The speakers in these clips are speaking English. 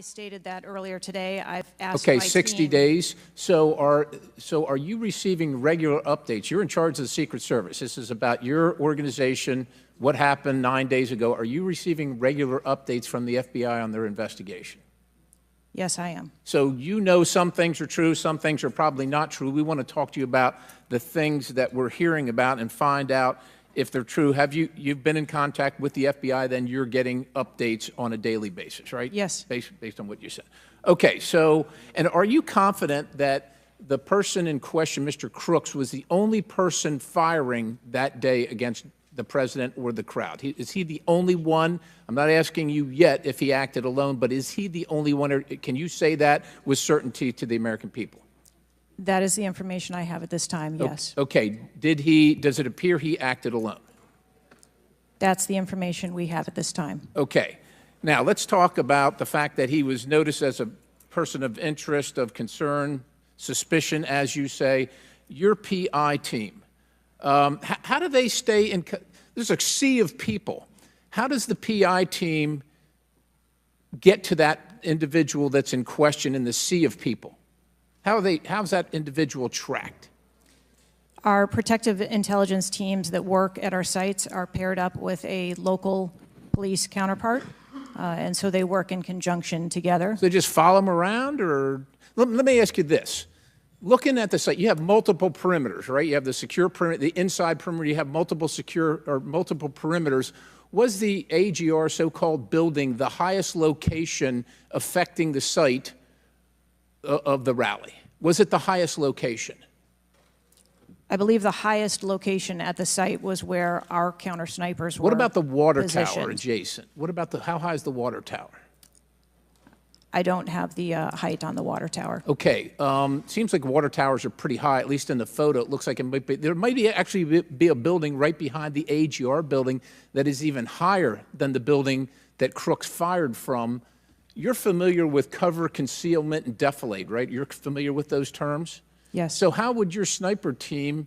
stated that earlier today. I've asked Okay, my 60 team. days. So are you receiving regular updates? You're in charge of the Secret Service. This is about your organization, what happened 9 days ago. Are you receiving regular updates from the FBI on their investigation? Yes, I am. So you know some things are true, some things are probably not true. We want to talk to you about the things that we're hearing about and find out if they're true. Have you've been in contact with the FBI, then you're getting updates on a daily basis, right? Yes. Based on what you said. Okay, so, and are you confident that the person in question, Mr. Crooks, was the only person firing that day against the president or the crowd? Is he the only one? I'm not asking you yet if he acted alone, but is he the only one, or can you say that with certainty to the American people? That is the information I have at this time, yes. Okay, does it appear he acted alone? That's the information we have at this time. Okay, now let's talk about the fact that he was noticed as a person of interest, of concern, suspicion, as you say. Your PI team, how do they stay in, there's a sea of people. How does the PI team get to that individual that's in question in the sea of people? How's that individual tracked? Our protective intelligence teams that work at our sites are paired up with a local police counterpart, and so they work in conjunction together. So they just follow them around, or let me ask you this. Looking at the site, you have multiple perimeters, right? You have the secure perimeter, the inside perimeter, you have multiple perimeters. Was the AGR so-called building the highest location affecting the site of the rally? Was it the highest location? I believe the highest location at the site was where our counter snipers were. What about the water positioned. tower adjacent? What about how high is the water tower? I don't have the height on the water tower. Okay, seems like water towers are pretty high, at least in the photo. It looks like it might be, there might actually be a building right behind the AGR building that is even higher than the building that Crooks fired from. You're familiar with cover, concealment, and defilade, right? You're familiar with those terms? Yes. So how would your sniper team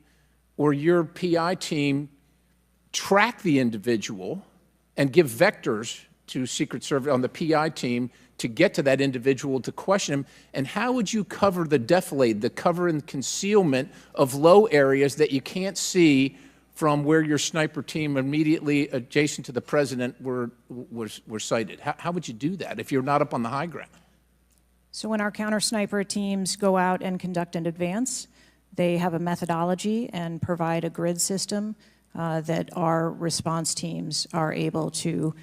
or your PI team track the individual and give vectors to Secret Service on the PI team to get to that individual to question him? And how would you cover the defilade, the cover and concealment of low areas that you can't see from where your sniper team immediately adjacent to the president were sighted? How would you do that if you're not up on the high ground? So when our counter sniper teams go out and conduct an advance, they have a methodology and provide a grid system that our response teams are able to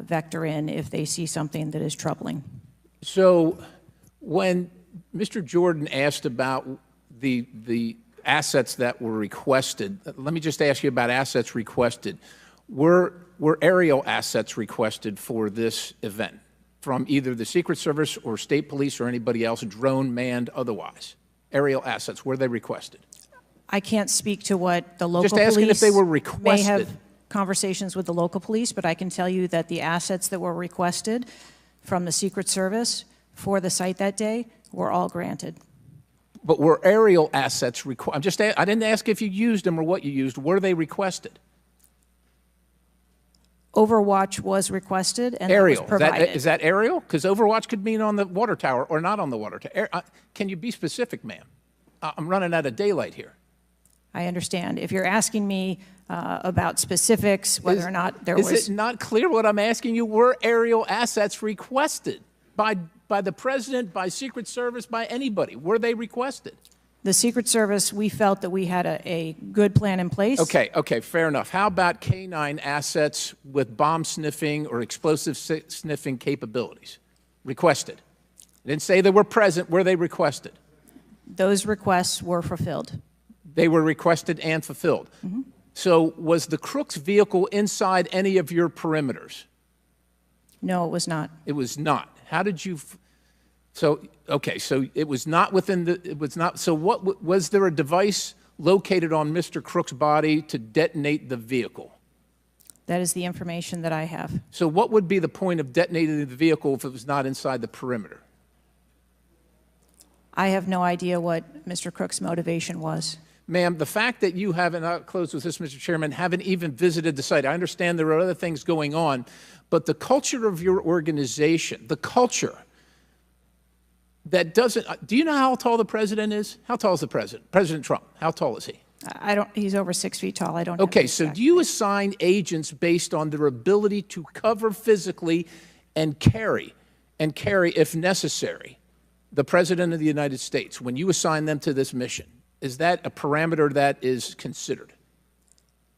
vector in if they see something that is troubling. So when Mr. Jordan asked about the assets that were requested, let me just ask you about assets requested. Were aerial assets requested for this event from either the Secret Service or state police or anybody else, drone, manned, otherwise? Aerial assets, were they requested? I can't speak to what the local police just asking if they were requested. May have conversations with the local police, but I can tell you that the assets that were requested from the Secret Service for the site that day were all granted. But were aerial assets requested? I didn't ask if you used them or what you used. Were they requested? Overwatch was requested and aerial. That was provided. Is that aerial? Because Overwatch could mean on the water tower or not on the water tower. Can you be specific, ma'am? I'm running out of daylight here. I understand. If you're asking me about specifics, whether or not there was... Is it not clear what I'm asking you? Were aerial assets requested by the president, by Secret Service, by anybody? Were they requested? The Secret Service, we felt that we had a good plan in place. Okay, fair enough. How about K-9 assets with bomb sniffing or explosive sniffing capabilities? Requested. I didn't say they were present. Were they requested? Those requests were fulfilled. They were requested and fulfilled. Mm-hmm. So was the Crooks vehicle inside any of your perimeters? No, it was not. It was not. How did you... So it was not within the... So what was there a device located on Mr. Crook's body to detonate the vehicle? That is the information that I have. So what would be the point of detonating the vehicle if it was not inside the perimeter? I have no idea what Mr. Crook's motivation was. Ma'am, the fact that you haven't, I'll close with this, Mr. Chairman, haven't even visited the site. I understand there are other things going on, but the culture of your organization, the culture, that doesn't, do you know how tall the president is? How tall is the president? President Trump, how tall is he? I don't, he's over 6 feet tall. I don't have Okay, the so exact do you assign agents based on their ability to cover physically and carry, if necessary, the President of the United States when you assign them to this mission? Is that a parameter that is considered?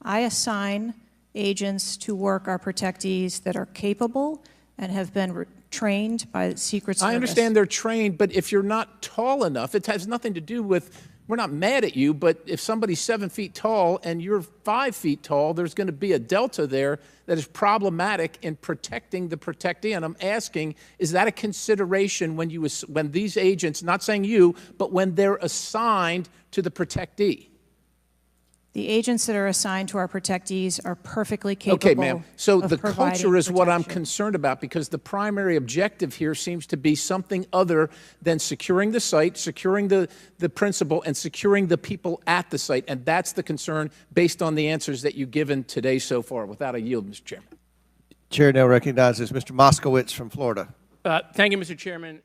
I assign agents to work our protectees that are capable and have been trained by the Secret Service. I understand they're trained, but if you're not tall enough, it has nothing to do with, we're not mad at you, but if somebody's 7 feet tall and you're 5 feet tall, there's going to be a delta there that is problematic in protecting the protectee. And I'm asking, is that a consideration when these agents, not saying you, but when they're assigned to the protectee? The agents that are assigned to our protectees are perfectly capable. Okay, ma'am. So of the providing culture is what I'm protection. concerned about, because the primary objective here seems to be something other than securing the site, securing the principal, and securing the people at the site. And that's the concern based on the answers that you've given today so far. Without a yield, Mr. Chairman. Chair now recognizes Mr. Moskowitz from Florida. Thank you, Mr. Chairman.